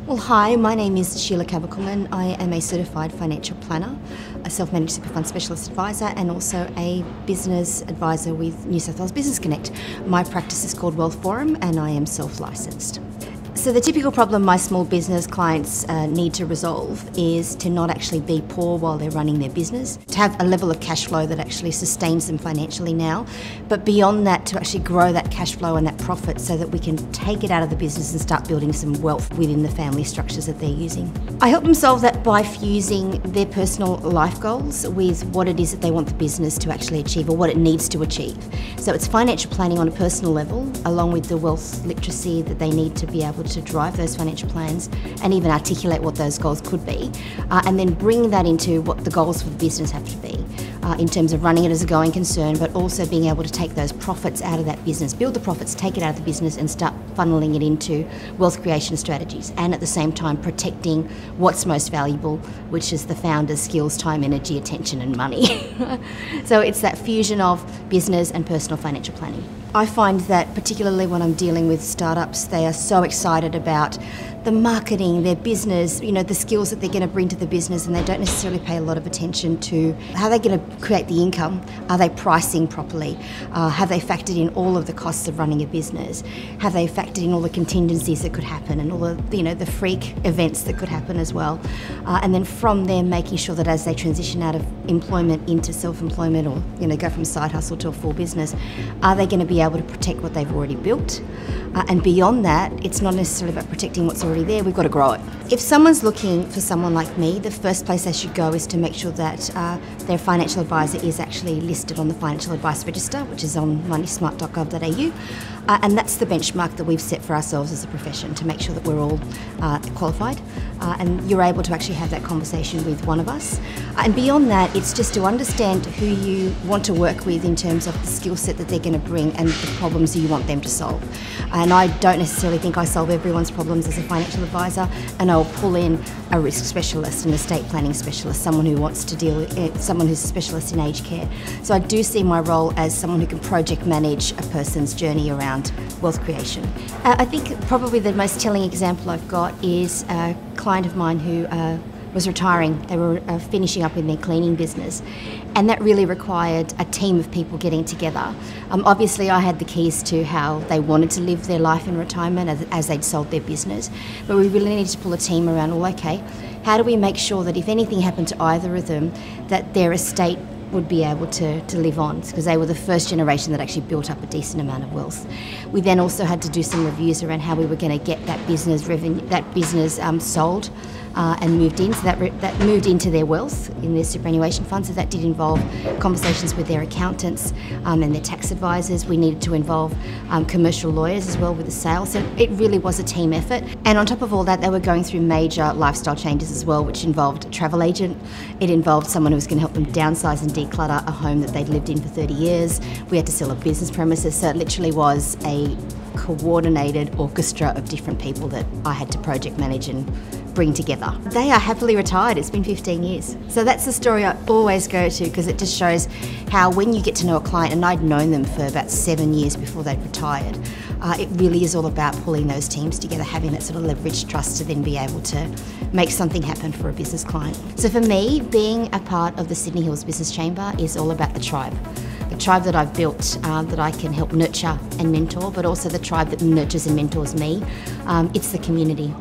Well, hi, my name is Sheila Cabercoman. I am a certified financial planner, a self-managed super fund specialist advisor, and also a business advisor with New South Wales Business Connect. My practice is called Wealth Forum, and I am self-licensed. So the typical problem my small business clients need to resolve is to not actually be poor while they're running their business, to have a level of cash flow that actually sustains them financially now, but beyond that to actually grow that cash flow and that profit so that we can take it out of the business and start building some wealth within the family structures that they're using. I help them solve that by fusing their personal life goals with what it is that they want the business to actually achieve or what it needs to achieve. So it's financial planning on a personal level, along with the wealth literacy that they need to be able to drive those financial plans and even articulate what those goals could be, and then bring that into what the goals for the business have to be in terms of running it as a going concern, but also being able to take those profits out of that business, build the profits, take it out of the business and start funneling it into wealth creation strategies, and at the same time protecting what's most valuable, which is the founder's skills, time, energy, attention and money. So it's that fusion of business and personal financial planning. I find that particularly when I'm dealing with startups, they are so excited about the marketing, their business, the skills that they're going to bring to the business, and they don't necessarily pay a lot of attention to how they're going to create the income. Are they pricing properly? Have they factored in all of the costs of running a business? Have they factored in all the contingencies that could happen and all the, the freak events that could happen as well? And then from there, making sure that as they transition out of employment into self-employment or, go from side hustle to a full business, are they going to be able to protect what they've already built? And beyond that, it's not necessarily about protecting what's already there, we've got to grow it. If someone's looking for someone like me, the first place they should go is to make sure that their financial advisor is actually listed on the Financial Advice Register, which is on moneysmart.gov.au. And that's the benchmark that we've set for ourselves as a profession to make sure that we're all qualified and you're able to actually have that conversation with one of us. And beyond that, it's just to understand who you want to work with in terms of the skill set that they're going to bring and the problems that you want them to solve. And I don't necessarily think I solve everyone's problems as a financial advisor, and I'll pull in a risk specialist, an estate planning specialist, someone who wants to deal with someone who's a specialist in aged care. So I do see my role as someone who can project manage a person's journey around wealth creation. I think probably the most telling example I've got is a client of mine who was retiring. They were finishing up in their cleaning business, and that really required a team of people getting together. Obviously I had the keys to how they wanted to live their life in retirement as they'd sold their business, but we really needed to pull a team around, well, okay, how do we make sure that if anything happened to either of them, that their estate would be able to live on, because they were the first generation that actually built up a decent amount of wealth. We then also had to do some reviews around how we were going to get that business revenue, sold and moved in. So that moved into their wealth in their superannuation fund. So that did involve conversations with their accountants and their tax advisors. We needed to involve commercial lawyers as well with the sale. So it really was a team effort. And on top of all that, they were going through major lifestyle changes as well, which involved a travel agent. It involved someone who was going to help them downsize and declutter a home that they'd lived in for 30 years. We had to sell a business premises. So it literally was a coordinated orchestra of different people that I had to project manage and bring together. They are happily retired. It's been 15 years. So that's the story I always go to, because it just shows how when you get to know a client, and I'd known them for about 7 years before they'd retired, it really is all about pulling those teams together, having that sort of leveraged trust to then be able to make something happen for a business client. So for me, being a part of the Sydney Hills Business Chamber is all about the tribe. The tribe that I've built that I can help nurture and mentor, but also the tribe that nurtures and mentors me. It's the community.